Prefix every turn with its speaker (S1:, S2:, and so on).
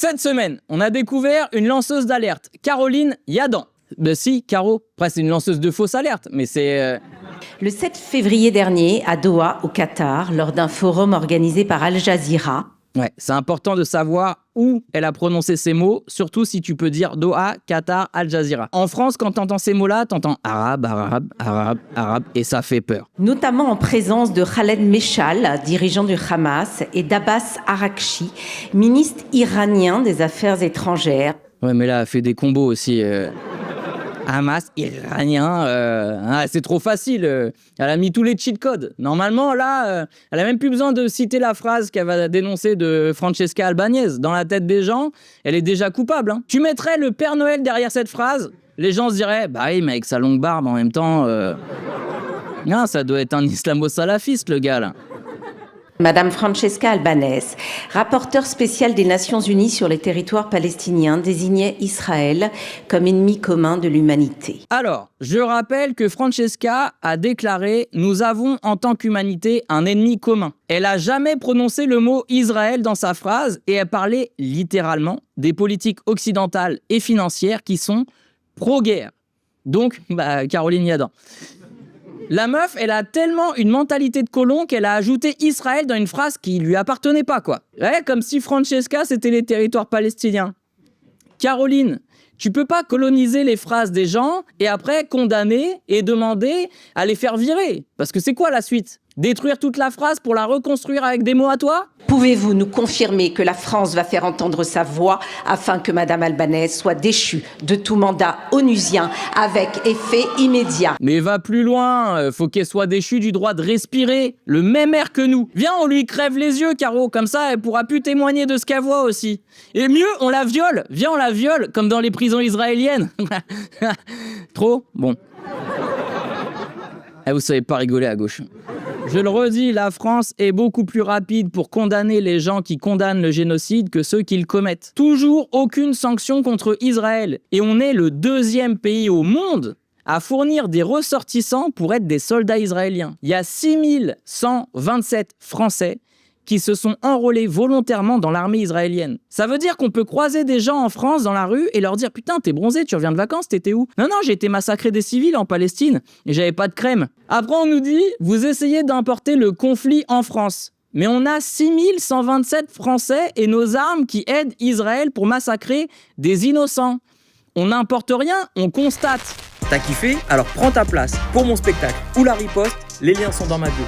S1: Cette semaine, on a découvert une lanceuse d'alerte, Caroline Yadan. Ben si, Caro, après c'est une lanceuse de fausses alertes, mais c'est...
S2: Le 7 février dernier, à Doha, au Qatar, lors d'un forum organisé par Al Jazeera.
S1: Ouais, c'est important de savoir où elle a prononcé ces mots, surtout si tu peux dire Doha, Qatar, Al Jazeera. En France, quand t'entends ces mots-là, t'entends arabe, arabe, arabe, arabe, et ça fait peur.
S2: Notamment en présence de Khaled Meshal, dirigeant du Hamas, et d'Abbas Araghchi, ministre iranien des Affaires étrangères.
S1: Ouais, mais là, elle fait des combos aussi. Hamas, iranien, c'est trop facile. Elle a mis tous les cheat codes. Normalement, là, elle a même plus besoin de citer la phrase qu'elle va dénoncer de Francesca Albanese. Dans la tête des gens, elle est déjà coupable. Hein. Tu mettrais le Père Noël derrière cette phrase, les gens se diraient, bah oui, mais avec sa longue barbe en même temps, non, ça doit être un islamo-salafiste, le gars, là.
S2: Madame Francesca Albanese, rapporteure spéciale des Nations Unies sur les territoires palestiniens, désignait Israël comme ennemi commun de l'humanité.
S1: Alors, je rappelle que Francesca a déclaré « Nous avons en tant qu'humanité un ennemi commun ». Elle n'a jamais prononcé le mot Israël dans sa phrase et elle parlait littéralement des politiques occidentales et financières qui sont pro-guerre. Donc, Caroline Yadan. La meuf, elle a tellement une mentalité de colon qu'elle a ajouté Israël dans une phrase qui lui appartenait pas, quoi. Ouais, comme si Francesca, c'était les territoires palestiniens. Caroline, tu peux pas coloniser les phrases des gens et après condamner et demander à les faire virer. Parce que c'est quoi la suite ? Détruire toute la phrase pour la reconstruire avec des mots à toi ?
S2: Pouvez-vous nous confirmer que la France va faire entendre sa voix afin que Madame Albanese soit déchue de tout mandat onusien avec effet immédiat ?
S1: Mais va plus loin, faut qu'elle soit déchue du droit de respirer le même air que nous. Viens, on lui crève les yeux, Caro, comme ça elle pourra plus témoigner de ce qu'elle voit aussi. Et mieux, on la viole, viens on la viole, comme dans les prisons israéliennes. Trop ? Bon. Vous savez pas rigoler à gauche. Je le redis, la France est beaucoup plus rapide pour condamner les gens qui condamnent le génocide que ceux qui le commettent. Toujours aucune sanction contre Israël. Et on est le 2e pays au monde à fournir des ressortissants pour être des soldats israéliens. Il y a 6127 Français qui se sont enrôlés volontairement dans l'armée israélienne. Ça veut dire qu'on peut croiser des gens en France dans la rue et leur dire « Putain, t'es bronzé, tu reviens de vacances, t'étais où ?» Non, j'ai été massacré des civils en Palestine et j'avais pas de crème. Après, on nous dit « Vous essayez d'importer le conflit en France. » Mais on a 6127 Français et nos armes qui aident Israël pour massacrer des innocents. On n'importe rien, on constate. T'as kiffé ? Alors prends ta place pour mon spectacle ou la riposte, les liens sont dans ma bio.